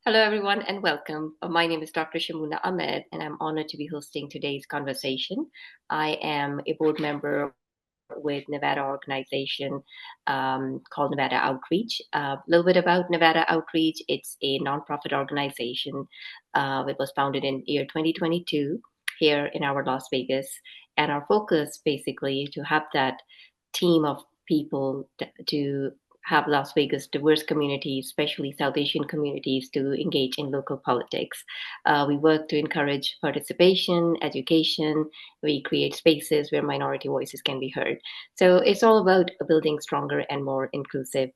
Hello, everyone, and welcome. My name is Dr. Shamoona Ahmed, and I'm honored to be hosting today's conversation. I am a board member with Nevada organization called Nevada Outreach. A little bit about Nevada Outreach. It's a nonprofit organization. It was founded in year 2022 here in our Las Vegas. And our focus basically to have that team of people to have Las Vegas diverse communities, especially South Asian communities, to engage in local politics. We work to encourage participation, education. We create spaces where minority voices can be heard. So it's all about building stronger and more inclusive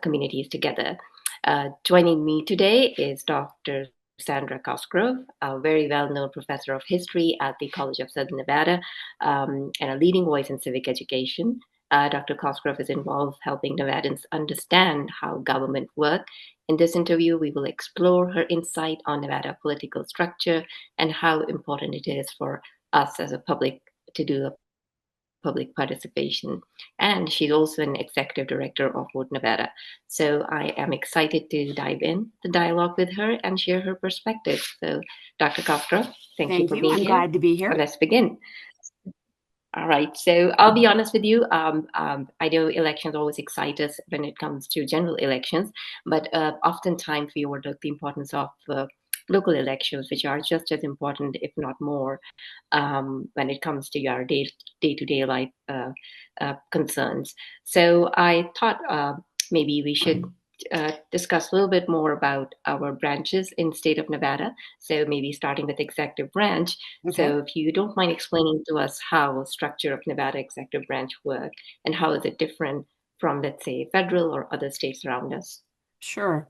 communities together. Joining me today is Dr. Sandra Kosgrove, a very well-known professor of history at the College of Southern Nevada and a leading voice in civic education. Dr. Cosgrove is involved helping Nevadans understand how government works. In this interview, we will explore her insight on Nevada political structure and how important it is for us as a public to do a public participation. And she's also an executive director of Vote Nevada. So I am excited to dive in the dialogue with her and share her perspective. So Dr. Cosgrove, thank you Thank for you. being I'm here. glad to be here. Let's begin. All right. So I'll be honest with you. I know elections always excite us when it comes to general elections, but oftentimes we overlook the importance of local elections, which are just as important, if not more, when it comes to our day-to-day life concerns. So I thought maybe we should discuss a little bit more about our branches in state of Nevada. So maybe starting with executive branch. Okay. So if you don't mind explaining to us how structure of Nevada executive branch work and how is it different from, let's say, federal or other states around us? Sure.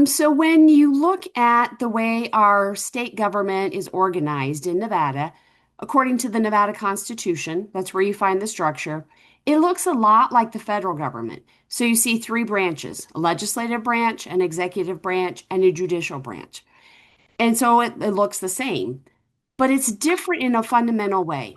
So when you look at the way our state government is organized in Nevada, according to the Nevada Constitution, that's where you find the structure, it looks a lot like the federal government. So you see three branches, a legislative branch, an executive branch, and a judicial branch. And so it looks the same, but it's different in a fundamental way.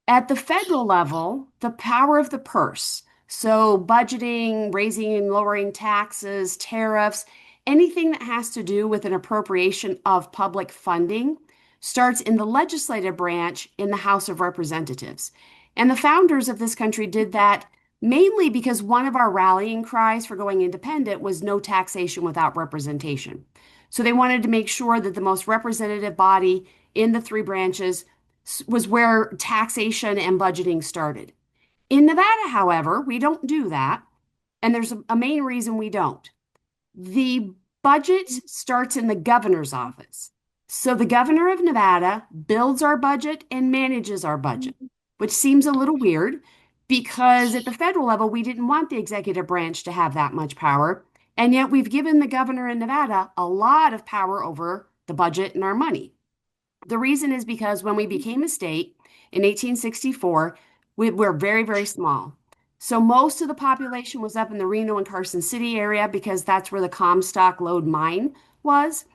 At the federal level, the power of the purse, so budgeting, raising and lowering taxes, tariffs, anything that has to do with an appropriation of public funding starts in the legislative branch in the House of Representatives. And the founders of this country did that mainly because one of our rallying cries for going independent was no taxation without representation. So they wanted to make sure that the most representative body in the three branches was where taxation and budgeting started. In Nevada, however, we don't do that. And there's a main reason we don't. The budget starts in the governor's office. So the governor of Nevada builds our budget and manages our budget, which seems a little weird because at the federal level, we didn't want the executive branch to have that much power. And yet we've given the governor in Nevada a lot of power over the budget and our money. The reason is because when we became a state in 1864, we were very, very small. So most of the population was up in the Reno and Carson City area because that's where the Comstock Lode mine was.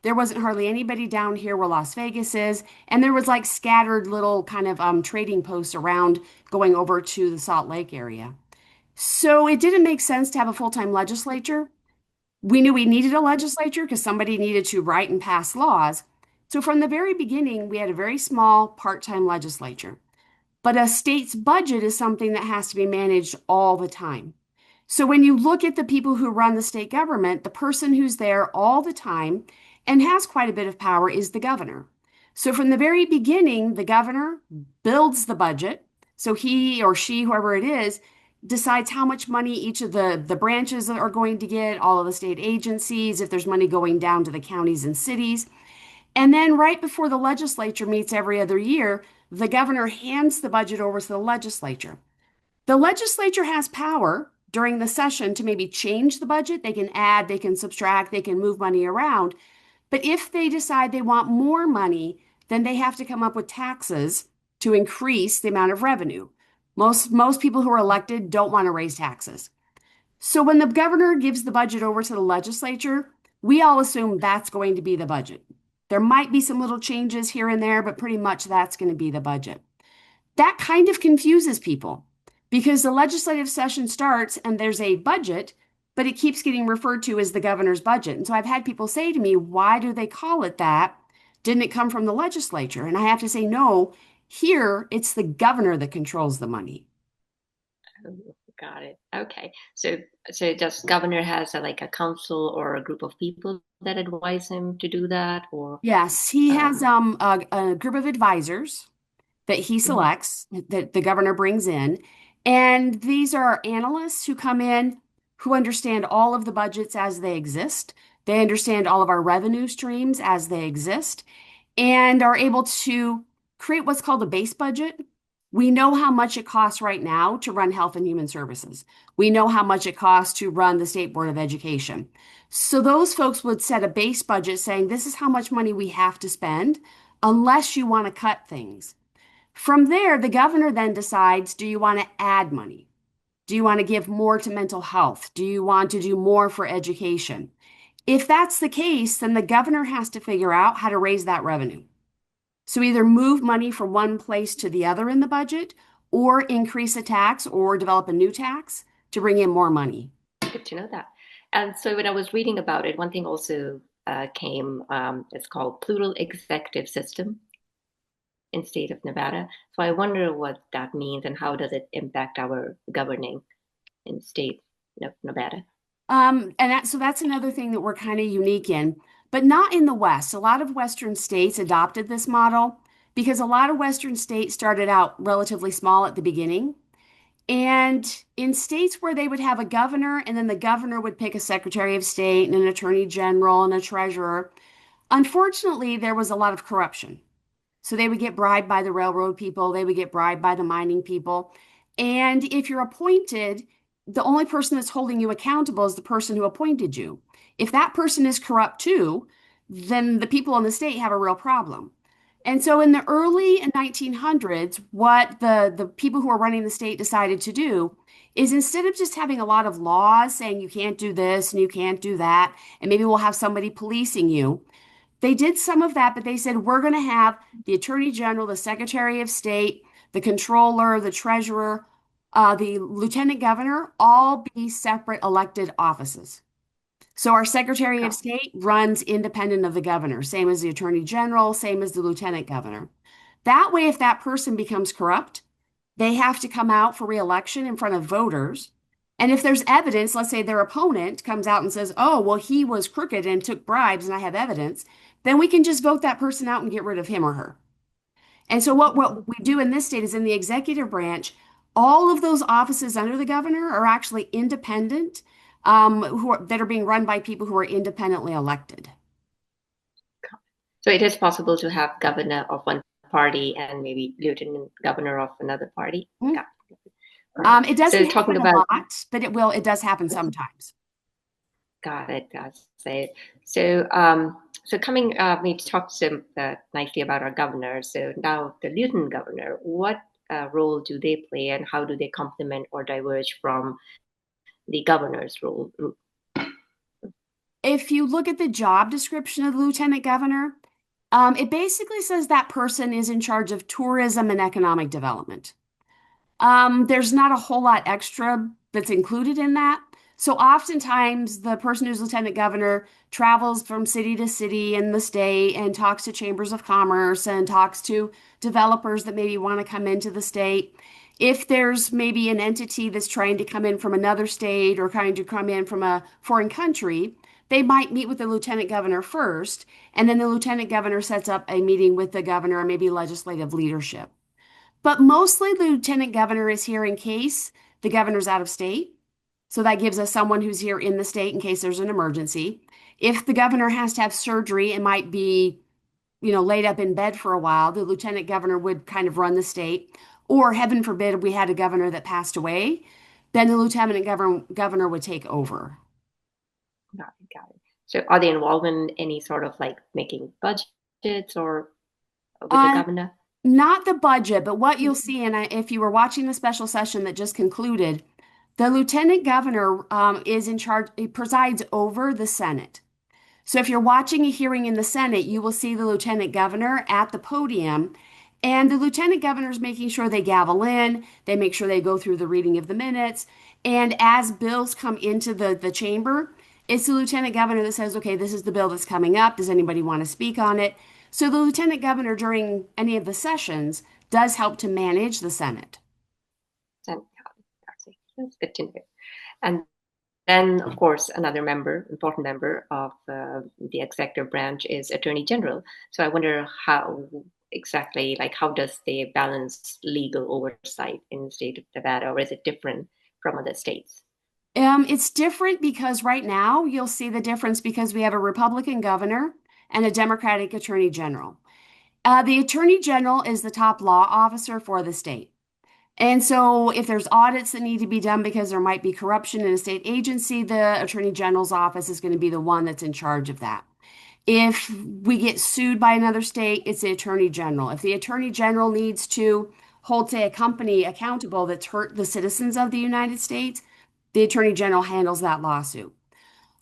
There wasn't hardly anybody down here where Las Vegas is, and there was like scattered little kind of trading posts around going over to the Salt Lake area. So it didn't make sense to have a full-time legislature. We knew we needed a legislature because somebody needed to write and pass laws. So from the very beginning, we had a very small part-time legislature. But a state's budget is something that has to be managed all the time. So when you look at the people who run the state government, the person who's there all the time and has quite a bit of power is the governor. So from the very beginning, the governor builds the budget. So he or she, whoever it is, decides how much money each of the branches are going to get, all of the state agencies, if there's money going down to the counties and cities. And then right before the legislature meets every other year, the governor hands the budget over to the legislature. The legislature has power during the session to maybe change the budget. They can add, they can subtract, they can move money around. But if they decide they want more money, then they have to come up with taxes to increase the amount of revenue. Most people who are elected don't want to raise taxes. So when the governor gives the budget over to the legislature, we all assume that's going to be the budget. There might be some little changes here and there, but pretty much that's going to be the budget. That kind of confuses people because the legislative session starts and there's a budget, but it keeps getting referred to as the governor's budget. And so I've had people say to me, why do they call it that? Didn't it come from the legislature? And I have to say, no, here it's the governor that controls the money. Oh, got it. Okay. So does governor has like a council or a group of people that advise him to do that, or Yes, he has um, a group of advisors that he mhm. selects, that the governor brings in. And these are analysts who come in who understand all of the budgets as they exist. They understand all of our revenue streams as they exist and are able to create what's called a base budget. We know how much it costs right now to run Health and Human Services. We know how much it costs to run the State Board of Education. So those folks would set a base budget saying, this is how much money we have to spend unless you want to cut things. From there, the governor then decides, do you want to add money? Do you want to give more to mental health? Do you want to do more for education? If that's the case, then the governor has to figure out how to raise that revenue. So either move money from one place to the other in the budget, or increase a tax or develop a new tax to bring in more money. Good to know that. And so when I was reading about it, one thing also came. It's called Plural Executive System in state of Nevada. So I wonder what that means and how does it impact our governing in state of Nevada. So that's another thing that we're kind of unique in, but not in the West. A lot of Western states adopted this model because a lot of Western states started out relatively small at the beginning. And in states where they would have a governor and then the governor would pick a secretary of state and an attorney general and a treasurer, unfortunately, there was a lot of corruption. So they would get bribed by the railroad people, they would get bribed by the mining people. And if you're appointed, the only person that's holding you accountable is the person who appointed you. If that person is corrupt too, then the people in the state have a real problem. And so in the early 1900s, what the people who are running the state decided to do is instead of just having a lot of laws saying you can't do this and you can't do that, and maybe we'll have somebody policing you, they did some of that, but they said, we're going to have the Attorney General, the Secretary of State, the Controller, the Treasurer, the Lieutenant Governor, all be separate elected offices. So our Secretary of Oh, State runs independent of the governor, same as the Attorney General, same as the Lieutenant Governor. That way, if that person becomes corrupt, they have to come out for reelection in front of voters. And if there's evidence, let's say their opponent comes out and says, oh, well, he was crooked and took bribes and I have evidence, then we can just vote that person out and get rid of him or her. And so what we do in this state is in the executive branch, all of those offices under the governor are actually independent, that are being run by people who are independently elected. so it is possible to have governor of one party and maybe lieutenant governor of another party. Mhm. Got it. It So doesn't talking happen a about lot, but it does happen sometimes. got it, got it. So coming, we talked some nicely about our governor. So now the lieutenant governor, what role do they play, and how do they complement or diverge from the governor's role? If you look at the job description of the lieutenant governor, it basically says that person is in charge of tourism and economic development. There's not a whole lot extra that's included in that. So oftentimes the person who's lieutenant governor travels from city to city in the state and talks to chambers of commerce and talks to developers that maybe want to come into the state. If there's maybe an entity that's trying to come in from another state or trying to come in from a foreign country, they might meet with the lieutenant governor first, and then the lieutenant governor sets up a meeting with the governor or maybe legislative leadership. But mostly the lieutenant governor is here in case the governor's out of state. So that gives us someone who's here in the state in case there's an emergency. If the governor has to have surgery and might be, laid up in bed for a while, the lieutenant governor would kind of run the state. Or heaven forbid, we had a governor that passed away, then the governor would take over. Got it, got it. So are they involved in any sort of like making budgets or with the Uh, governor? Not the budget, but what you'll see, and if you were watching the special session that just concluded, the lieutenant governor is in charge, he presides over the Senate. So if you're watching a hearing in the Senate, you will see the lieutenant governor at the podium, and the lieutenant governor is making sure they gavel in, they make sure they go through the reading of the minutes, And as bills come into the chamber, it's the lieutenant governor that says, okay, this is the bill that's coming up. Does anybody want to speak on it? So the lieutenant governor during any of the sessions does help to manage the Senate. That's good to know. And then, of course, another important member of the executive branch is Attorney General. So I wonder how exactly, like, how does they balance legal oversight in the state of Nevada, or is it different from other states? It's different because right now you'll see the difference because we have a Republican governor and a Democratic attorney general. The attorney general is the top law officer for the state. And so, if there's audits that need to be done because there might be corruption in a state agency, the Attorney General's office is going to be the one that's in charge of that. If we get sued by another state, it's the Attorney General. If the Attorney General needs to hold, say, a company accountable that's hurt the citizens of the United States, the Attorney General handles that lawsuit.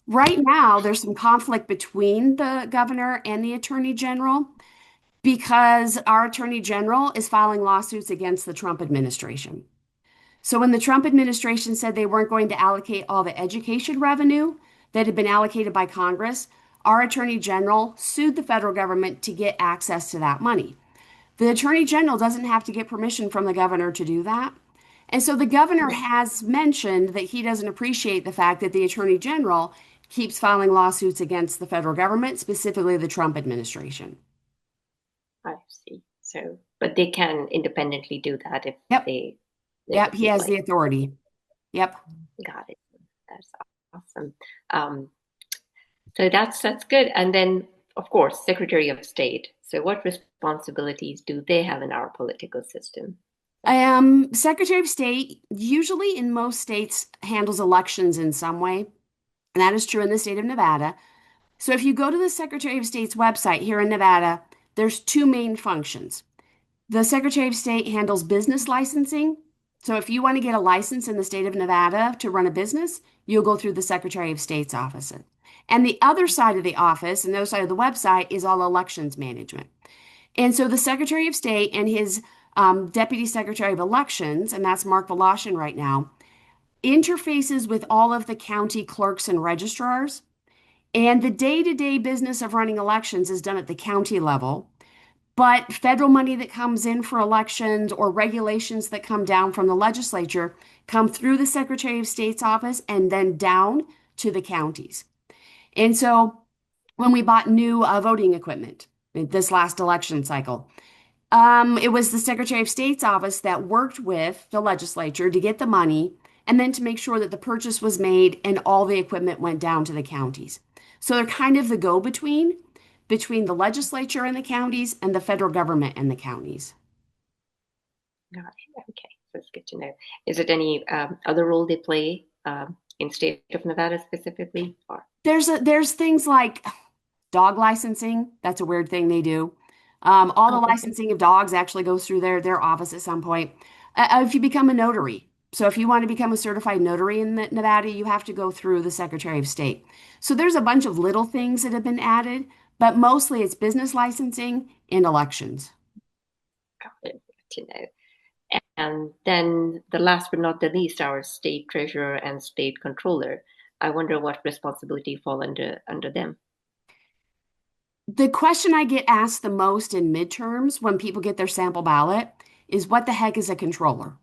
Right now, there's some conflict between the governor and the Attorney General because our Attorney General is filing lawsuits against the Trump administration. So when the Trump administration said they weren't going to allocate all the education revenue that had been allocated by Congress, our Attorney General sued the federal government to get access to that money. The Attorney General doesn't have to get permission from the governor to do that. And so the governor has mentioned that he doesn't appreciate the fact that the Attorney General keeps filing lawsuits against the federal government, specifically the Trump administration. I see. So, but they can independently do that if Yep. they Yep. He would has like. the authority. Yep. Got it. That's awesome. So that's good. And then, of course, Secretary of State. So, what responsibilities do they have in our political system? Secretary of State usually in most states handles elections in some way, and that is true in the state of Nevada. So if you go to the Secretary of State's website here in Nevada, there's two main functions. The Secretary of State handles business licensing. So if you want to get a license in the state of Nevada to run a business, you'll go through the Secretary of State's office. And the other side of the office and the other side of the website is all elections management. And so the Secretary of State and his Deputy Secretary of Elections, and that's Mark Voloshin right now, interfaces with all of the county clerks and registrars. And the day-to-day business of running elections is done at the county level. But federal money that comes in for elections or regulations that come down from the legislature come through the Secretary of State's office and then down to the counties. And so when we bought new voting equipment this last election cycle, it was the Secretary of State's office that worked with the legislature to get the money and then to make sure that the purchase was made and all the equipment went down to the counties. So they're kind of the go-between between the legislature and the counties and the federal government and the counties. Got it. Okay, that's good to know. Is it any other role they play in state of Nevada specifically? Or There's things like dog licensing. That's a weird thing they do. All the okay. licensing of dogs actually goes through their office at some point. If you become a notary, so if you want to become a certified notary in Nevada, you have to go through the Secretary of State. So there's a bunch of little things that have been added, but mostly it's business licensing and elections. Got it. Good to know. And then the last but not the least, our state treasurer and state controller. I wonder what responsibility fall under them. The question I get asked the most in midterms when people get their sample ballot is what the heck is a controller?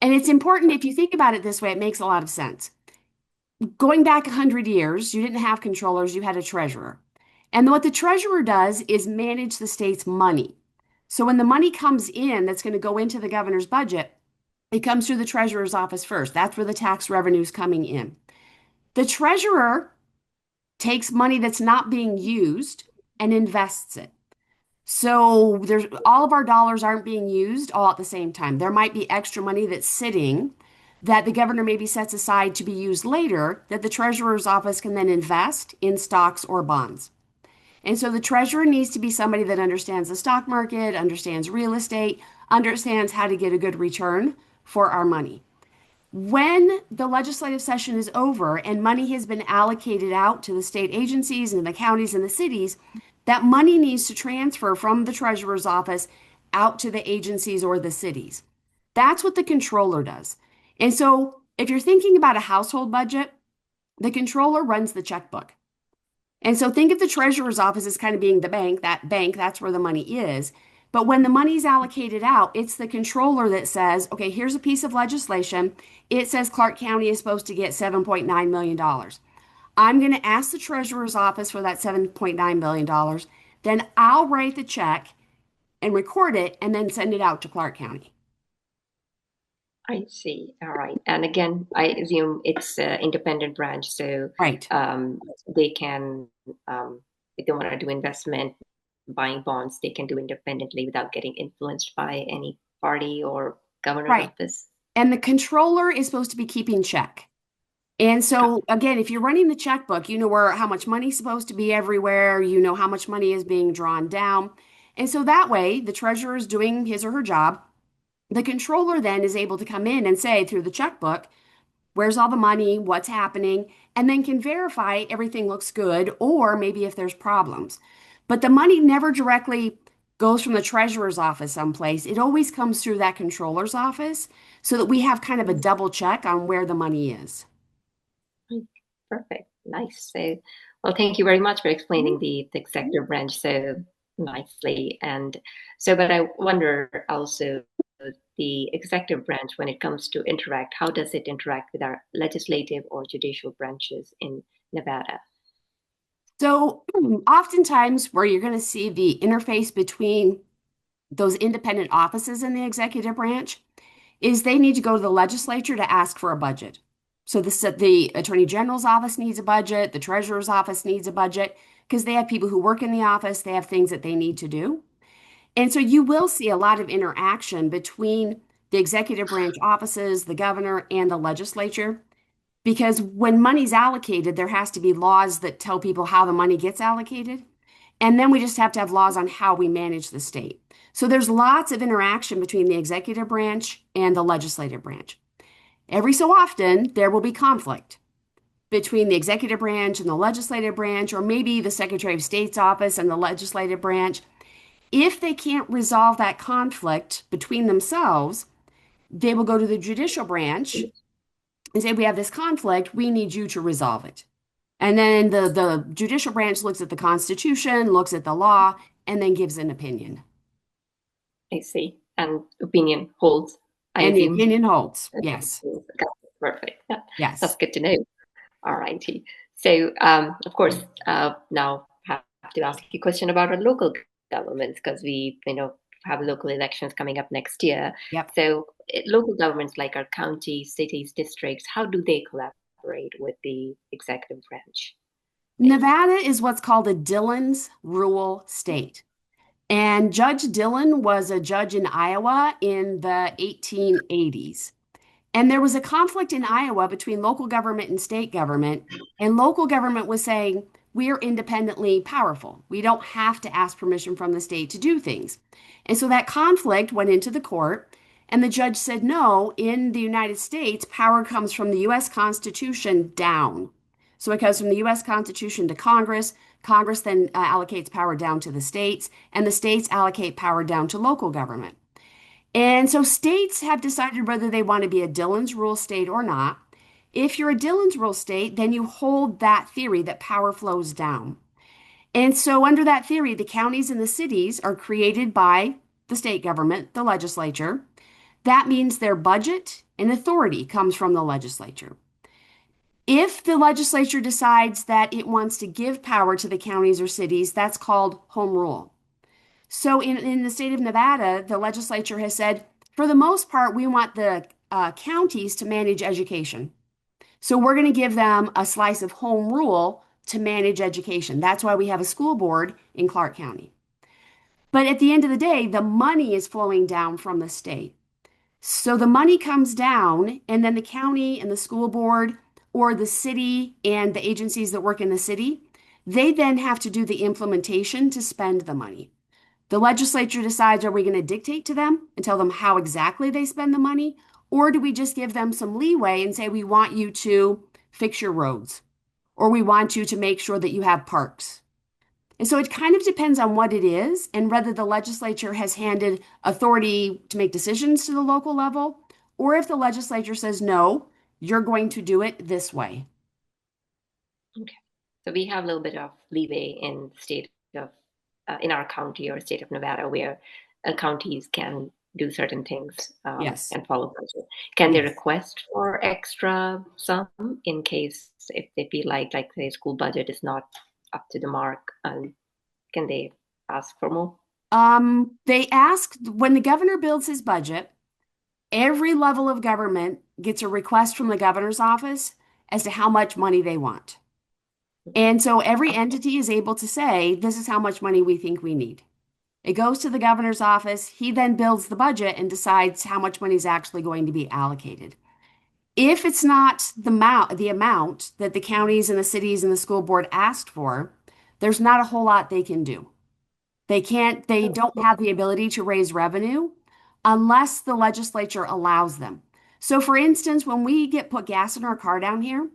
And it's important if you think about it this way, it makes a lot of sense. Going back 100 years, you didn't have controllers, you had a treasurer. And what the treasurer does is manage the state's money. So when the money comes in that's going to go into the governor's budget, it comes through the treasurer's office first. That's where the tax revenue is coming in. The treasurer takes money that's not being used and invests it. So there's all of our dollars aren't being used all at the same time. There might be extra money that's sitting that the governor maybe sets aside to be used later that the treasurer's office can then invest in stocks or bonds. And so the treasurer needs to be somebody that understands the stock market, understands real estate, understands how to get a good return for our money. When the legislative session is over and money has been allocated out to the state agencies and the counties and the cities, that money needs to transfer from the treasurer's office out to the agencies or the cities. That's what the controller does. And so If you're thinking about a household budget, the controller runs the checkbook. And so think of the treasurer's office as kind of being the bank, that's where the money is. But when the money's allocated out, it's the controller that says, okay, here's a piece of legislation. It says Clark County is supposed to get $7.9 million. I'm going to ask the treasurer's office for that $7.9 million. Then I'll write the check and record it and then send it out to Clark County. I see. All right. And again, I assume it's an independent branch, so Right. they can, if they want to do investment, buying bonds, they can do independently without getting influenced by any party or governor's Right. office. And the controller is supposed to be keeping check. And Got so again, if you're running the checkbook, you know where how much money's supposed to be everywhere, you know how much money is being drawn down. And so that way, the treasurer is doing his or her job. The controller then is able to come in and say through the checkbook, where's all the money, what's happening, and then can verify everything looks good or maybe if there's problems. But the money never directly goes from the treasurer's office someplace. It always comes through that controller's office so that we have kind of a double check on where the money is. it. Perfect. Nice. So, well, thank you very much for explaining the executive branch so nicely. And so, but I wonder also the executive branch, when it comes to interact, how does it interact with our legislative or judicial branches in Nevada? So, oftentimes, where you're going to see the interface between those independent offices in the executive branch is they need to go to the legislature to ask for a budget. So, the Attorney General's office needs a budget, the Treasurer's office needs a budget, because they have people who work in the office, they have things that they need to do. And so, you will see a lot of interaction between the executive branch offices, the governor, and the legislature. Because when money's allocated, there has to be laws that tell people how the money gets allocated. And then we just have to have laws on how we manage the state. So there's lots of interaction between the executive branch and the legislative branch. Every so often, there will be conflict between the executive branch and the legislative branch, or maybe the Secretary of State's office and the legislative branch. If they can't resolve that conflict between themselves, they will go to the judicial branch and say, we have this conflict, we need you to resolve it. And then the judicial branch looks at the Constitution, looks at the law, and then gives an opinion. I see. And opinion holds, I And the assume. opinion holds. Yes. Perfect. Yeah, that's Yes. good to know. All righty. So, of course, now have to ask you a question about our local governments because we, have local elections coming up next year. Yep. So, local governments like our counties, cities, districts, how do they collaborate with the executive branch? Nevada is what's called a Dillon's rule state. And Judge Dillon was a judge in Iowa in the 1880s. And there was a conflict in Iowa between local government and state government. And local government was saying, we're independently powerful. We don't have to ask permission from the state to do things. And so that conflict went into the court. And the judge said, no, in the United States, power comes from the US Constitution down. So it goes from the US Constitution to Congress. Congress then allocates power down to the states, and the states allocate power down to local government. And so states have decided whether they want to be a Dillon's rule state or not. If you're a Dillon's rule state, then you hold that theory that power flows down. And so, under that theory, the counties and the cities are created by the state government, the legislature. That means their budget and authority comes from the legislature. If the legislature decides that it wants to give power to the counties or cities, that's called home rule. So in the state of Nevada, the legislature has said, for the most part, we want the counties to manage education. So we're going to give them a slice of home rule to manage education. That's why we have a school board in Clark County. But at the end of the day, the money is flowing down from the state. So the money comes down, and then the county and the school board or the city and the agencies that work in the city, they then have to do the implementation to spend the money. The legislature decides, are we going to dictate to them and tell them how exactly they spend the money? Or do we just give them some leeway and say, we want you to fix your roads, or we want you to make sure that you have parks? And so it kind of depends on what it is and whether the legislature has handed authority to make decisions to the local level, or if the legislature says, no, You're going to do it this way. Okay. So we have a little bit of leeway in the state of, in our county or state of Nevada where counties can do certain things Yes. and follow budget. Can they Yes. request for extra sum in case if they feel like the school budget is not up to the mark? Can they ask for more? They ask when the governor builds his budget, every level of government gets a request from the governor's office as to how much money they want. And so every Okay. entity is able to say, this is how much money we think we need. It goes to the governor's office. He then builds the budget and decides how much money is actually going to be allocated. If it's not the amount that the counties and the cities and the school board asked for, there's not a whole lot they can do. They don't have the ability to raise revenue unless the legislature allows them. So for instance, when we put gas in our car down here,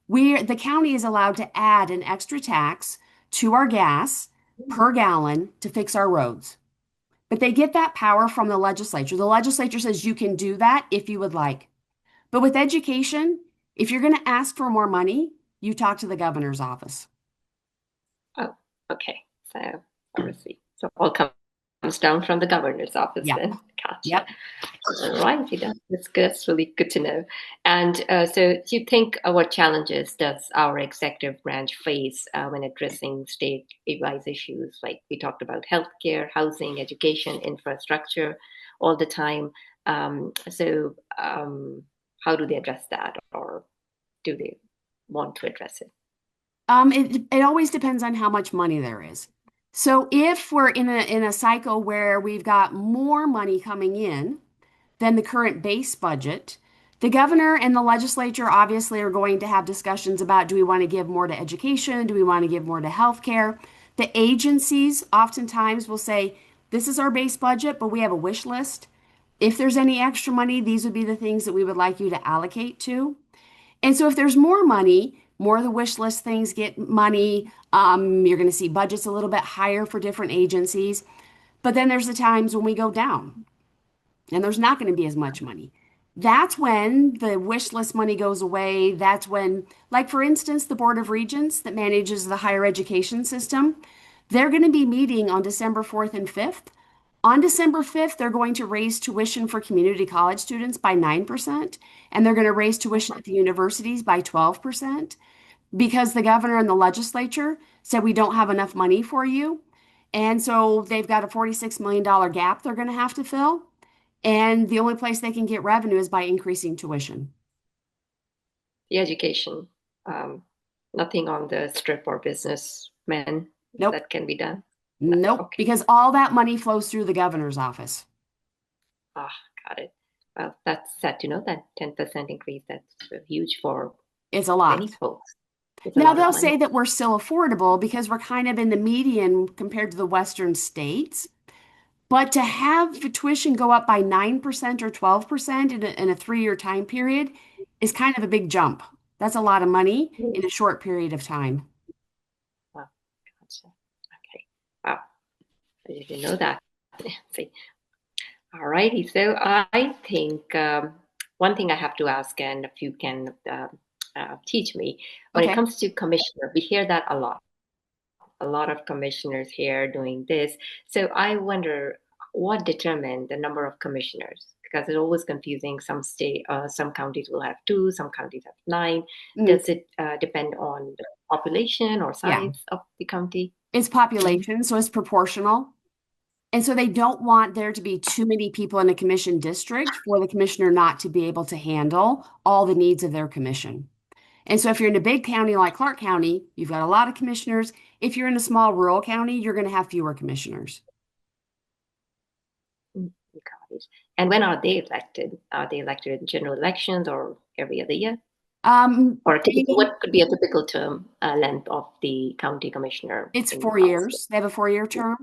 the county is allowed to add an extra tax to our gas per gallon to fix our roads. But they get that power from the legislature. The legislature says you can do that if you would like. But with education, if you're going to ask for more money, you talk to the governor's office. Oh, okay. So obviously, so all comes down from the governor's office Yep. then. Gotcha. Yep. All right, that's good. That's really good to know. And so, do you think what challenges does our executive branch face when addressing state-wise issues? Like we talked about healthcare, housing, education, infrastructure, all the time. How do they address that, or do they want to address it? It always depends on how much money there is. So if we're in a cycle where we've got more money coming in than the current base budget, the governor and the legislature obviously are going to have discussions about do we want to give more to education? Do we want to give more to healthcare? The agencies oftentimes will say, this is our base budget, but we have a wish list. If there's any extra money, these would be the things that we would like you to allocate to. And so if there's more money, more of the wish list things get money. You're going to see budgets a little bit higher for different agencies. But then there's the times when we go down and there's not going to be as much money. That's when the wish list money goes away. That's when, like for instance, the Board of Regents that manages the higher education system, they're going to be meeting on December 4th and 5th. On December 5th, they're going to raise tuition for community college students by 9%, and they're going to raise tuition at the universities by 12% because the governor and the legislature said we don't have enough money for you. And so they've got a $46 million gap they're going to have to fill. And the only place they can get revenue is by increasing tuition. The education, um, nothing on the strip or businessmen Nope. that can be done. No. Nope. Okay. Because all that money flows through the governor's office. Ah, got it. Well, that's sad to know that 10% increase. That's huge for It's a many lot. folks. It's a Now lot of they'll say money. that we're still affordable because we're kind of in the median compared to the western states. But to have the tuition go up by 9% or 12% in a 3-year time period is kind of a big jump. That's a lot of money in a short period of time. Wow, gotcha. Okay. Wow, I didn't know that. See. All righty. So I think one thing I have to ask, and if you can teach me, when it Okay. comes to commissioner, we hear that a lot. A lot of commissioners here doing this. So I wonder what determined the number of commissioners because it's always confusing. Some counties will have two, some counties have nine. Mm, Does it depend on the population or yeah. size of the county? It's population, so it's proportional. And so they don't want there to be too many people in a commission district for the commissioner not to be able to handle all the needs of their commission. And so if you're in a big county like Clark County, you've got a lot of commissioners. If you're in a small rural county, you're going to have fewer commissioners. Got it. And when are they elected? Are they elected in general elections or every other year? Or Maybe what could be a typical term length of the county commissioner it's in 4 years. They have a 4-year term.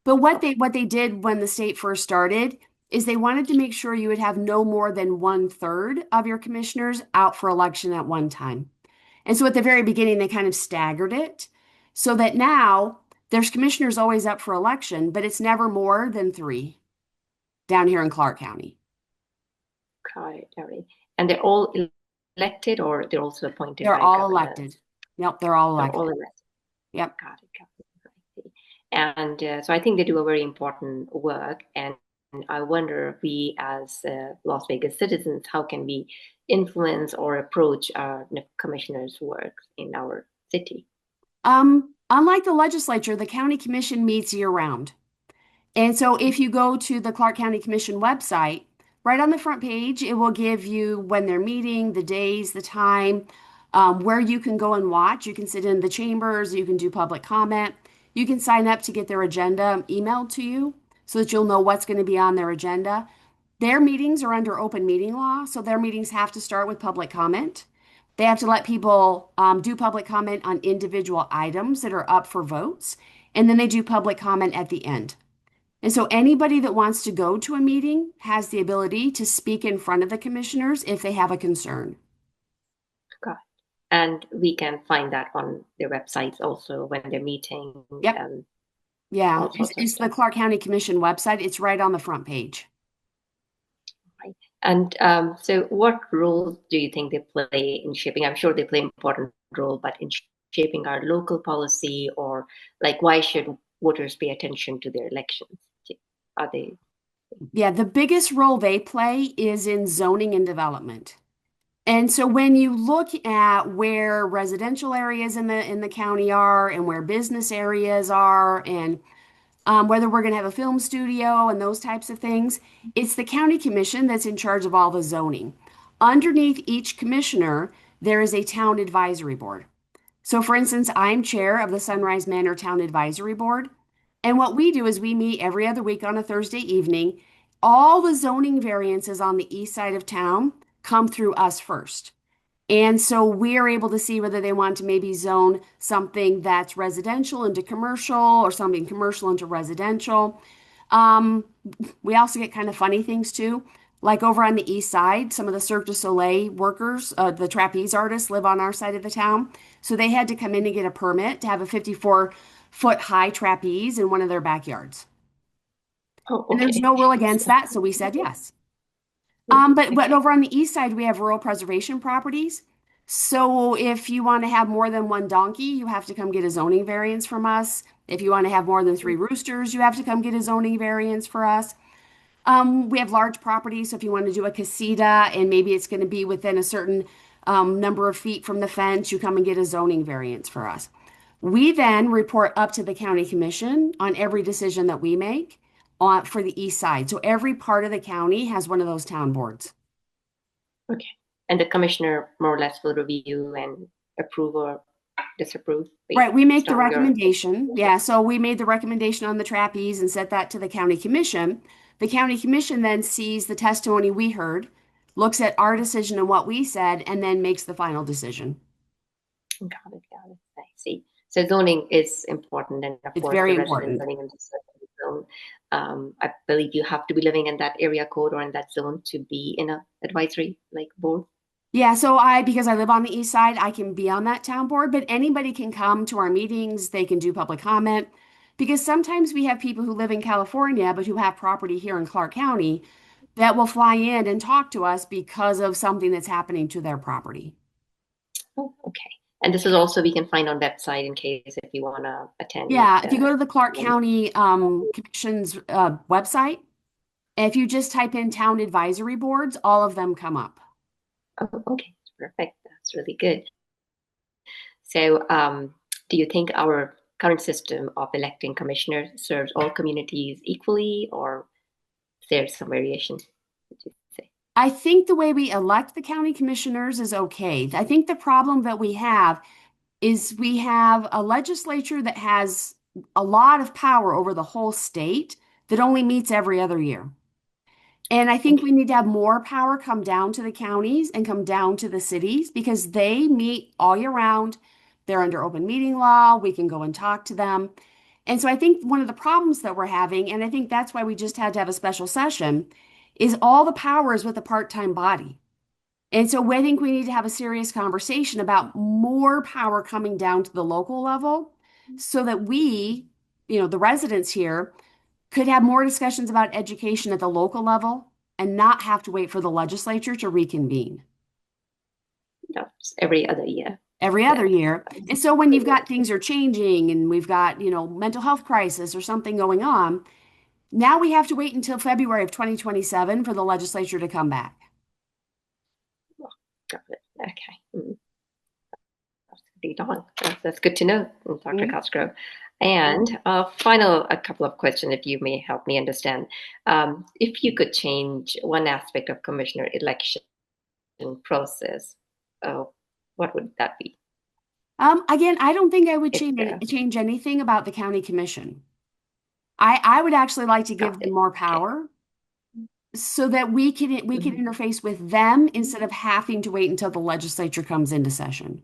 But what they did when the state first started is they wanted to make sure you would have no more than 1/3 of your commissioners out for election at one time. And so at the very beginning, they kind of staggered it so that now there's commissioners always up for election, but it's never more than 3 down here in Clark County. Got it. All right. And they're all elected or they're also appointed They're by all elected. governors? Yep, they're all They're all elected. elected. Yep. Got it. Got it. I see. And so I think they do a very important work. And I wonder, we as Las Vegas citizens, how can we influence or approach our commissioners' work in our city? Unlike the legislature, the county commission meets year round. And so if you go to the Clark County Commission website, right on the front page, it will give you when they're meeting, the days, the time, where you can go and watch. You can sit in the chambers, you can do public comment. You can sign up to get their agenda emailed to you so that you'll know what's going to be on their agenda. Their meetings are under open meeting law, so their meetings have to start with public comment. They have to let people do public comment on individual items that are up for votes, and then they do public comment at the end. And so anybody that wants to go to a meeting has the ability to speak in front of the commissioners if they have a concern. Got it. And we can find that on their websites also when they're meeting Yep. and Yeah. all sorts of It's the stuff. Clark County Commission website. It's right on the front page. Right. And so what role do you think they play in shaping? I'm sure they play an important role, but in shaping our local policy, or like why should voters pay attention to their elections? Are they? Yeah. The biggest role they play is in zoning and development. And so when you look at where residential areas in the county are and where business areas are and whether we're going to have a film studio and those types of things, it's the county commission that's in charge of all the zoning. Underneath each commissioner, there is a town advisory board. So, for instance, I'm chair of the Sunrise Manor Town Advisory Board. And what we do is we meet every other week on a Thursday evening. All the zoning variances on the east side of town come through us first. And so we are able to see whether they want to maybe zone something that's residential into commercial or something commercial into residential. Um, we also get kind of funny things too. Like over on the east side, some of the Cirque du Soleil workers, the trapeze artists live on our side of the town. So they had to come in and get a permit to have a 54-foot high trapeze in one of their backyards. Oh, And there's okay. no rule against that, so we said yes. But Okay. over on the east side, we have rural preservation properties. So if you want to have more than one donkey, you have to come get a zoning variance from us. If you want to have more than three roosters, you have to come get a zoning variance for us. We have large properties, so if you want to do a casita and maybe it's going to be within a certain number of feet from the fence, you come and get a zoning variance for us. We then report up to the county commission on every decision that we make for the east side. So every part of the county has one of those town boards. Okay. And the commissioner more or less will review and approve or disapprove Right, we make based the on your. recommendation. Yeah, so we made the recommendation on the trapeze and set that to the county commission. The county commission then sees the testimony we heard, looks at our decision and what we said, and then makes the final decision. Got it. Got it. I see. So zoning is important, and of It's course, very the residents important. living in the certain zone. I believe you have to be living in that area code or in that zone to be in a advisory like board. Yeah, so because I live on the east side, I can be on that town board, but anybody can come to our meetings. They can do public comment because sometimes we have people who live in California, but who have property here in Clark County that will fly in and talk to us because of something that's happening to their property. Oh, okay. And this is also we can find on website in case if you want to attend. Yeah, if you go to the Clark County Commission's website, if you just type in town advisory boards, all of them come up. Oh, okay, perfect. That's really good. So, do you think our current system of electing commissioners serves all communities equally, or is there some variation? Would you say? I think the way we elect the county commissioners is okay. I think the problem that we have is we have a legislature that has a lot of power over the whole state that only meets every other year. And I think Okay. we need to have more power come down to the counties and come down to the cities because they meet all year round. They're under open meeting law. We can go and talk to them. And so I think one of the problems that we're having, and I think that's why we just had to have a special session, is all the power is with the part-time body. And so I think we need to have a serious conversation about more power coming down to the local level so that we, the residents here, could have more discussions about education at the local level and not have to wait for the legislature to reconvene. That's every other year. every other Yeah. year. And so when you've got things are changing and we've got, mental health crisis or something going on, now we have to wait until February of 2027 for the legislature to come back. Got it. Okay. That's good to know, Dr. Mhm. Cosgrove. And a couple of questions, if you may help me understand. If you could change one aspect of commissioner election process, uh, what would that be? Again, I don't think I would If, change anything about the county commission. I would actually like to got give them it. more Okay. power so that we can Mhm. interface with them instead of having to wait until the legislature comes into session.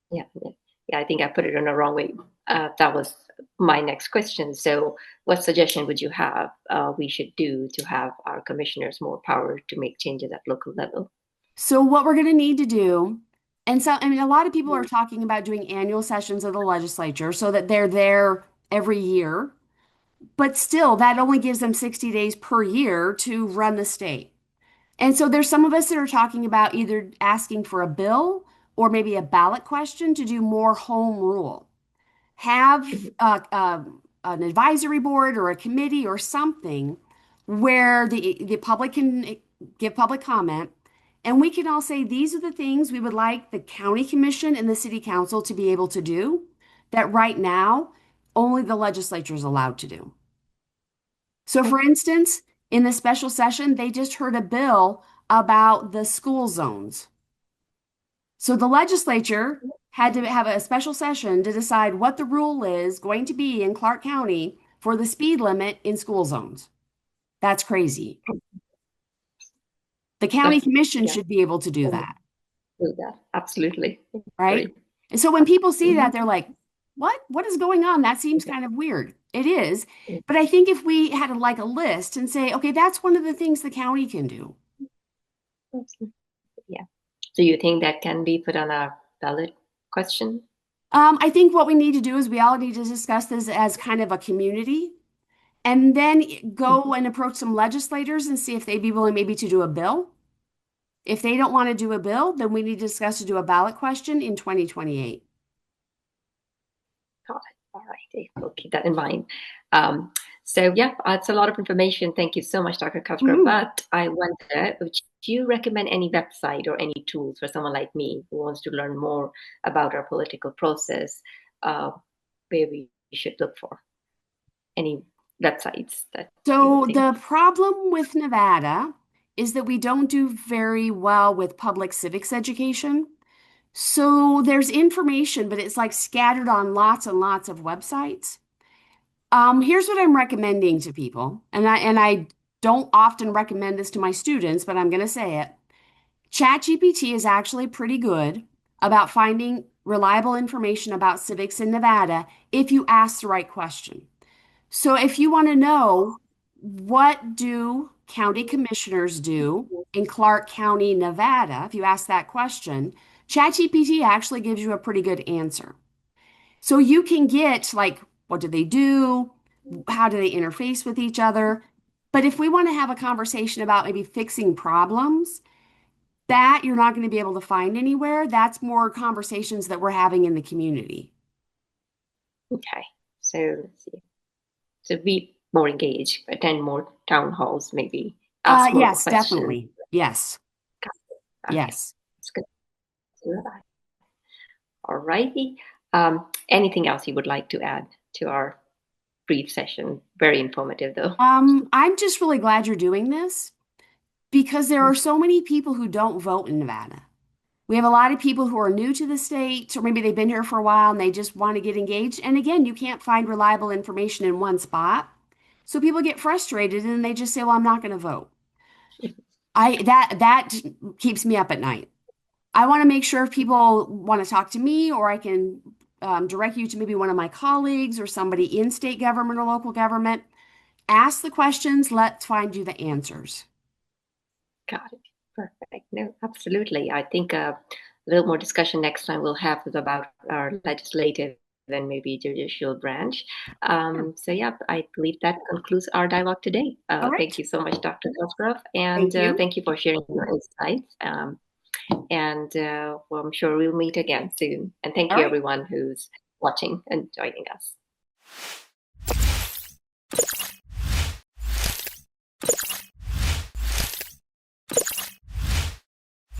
Yeah, yeah, yeah. I think I put it in the wrong way. That was my next question. So, what suggestion would you have we should do to have our commissioners more power to make changes at local level? So what we're going to need to do, and so I mean, a lot of people are talking about doing annual sessions of the legislature so that they're there every year, but still, that only gives them 60 days per year to run the state. And so there's some of us that are talking about either asking for a bill or maybe a ballot question to do more home rule. Have Mhm. an advisory board or a committee or something where the public can give public comment, and we can all say these are the things we would like the county commission and the city council to be able to do that right now only the legislature is allowed to do. So, for Okay. instance, in the special session, they just heard a bill about the school zones. So the legislature had to have a special session to decide what the rule is going to be in Clark County for the speed limit in school zones. That's crazy. The county That's commission yeah. should be able to do that, Do that. Absolutely. right? Agree. And so when people see that, Mhm. they're like, what? What is going on? That seems Yeah. kind of weird. It is. But I think if we had like a list and say, okay, that's one of the things the county can do. Yeah. Do you think that can be put on a ballot question? I think what we need to do is we all need to discuss this as kind of a community and then go and approach some legislators and see if they'd be willing maybe to do a bill. If they don't want to do a bill, then we need to discuss to do a ballot question in 2028. Got it. All right. We'll keep that in mind. Um, so yeah, it's a lot of information. Thank you so much, Dr. Cosgrove. Mhm. But I wonder, would you recommend any website or any tools for someone like me who wants to learn more about our political process, uh, where we should look for? Any websites that you would So think? the problem with Nevada is that we don't do very well with public civics education. So there's information, but it's like scattered on lots and lots of websites. Here's what I'm recommending to people, and I don't often recommend this to my students, but I'm going to say it. ChatGPT is actually pretty good about finding reliable information about civics in Nevada if you ask the right question. So if you want to know what do county commissioners do in Clark County, Nevada, if you ask that question, ChatGPT actually gives you a pretty good answer. So you can get like, what do they do? How do they interface with each other? But if we want to have a conversation about maybe fixing problems, that you're not going to be able to find anywhere. That's more conversations that we're having in the community. Okay. So let's see. So be more engaged, attend more town halls, maybe ask more Yes, questions. definitely. Yes, Okay, yes. that's good to know that. All righty. Anything else you would like to add to our brief session? Very informative, though. I'm just really glad you're doing this because there are so many people who don't vote in Nevada. We have a lot of people who are new to the state, or maybe they've been here for a while and they just want to get engaged. And again, you can't find reliable information in one spot. So people get frustrated and they just say, "Well, I'm not going to vote." That keeps me up at night. I want to make sure if people want to talk to me, or I can direct you to maybe one of my colleagues or somebody in state government or local government. Ask the questions, let's find you the answers. Got it. Perfect. No, absolutely. I think a little more discussion next time we'll have is about our legislative and maybe judicial branch. Sure. So, yeah, I believe that concludes our dialogue today. All Thank right. you so much, Dr. Cosgrove, and Thank you. thank you for sharing your insights. And well, I'm sure we'll meet again soon. And thank All you, right. everyone who's watching and joining us.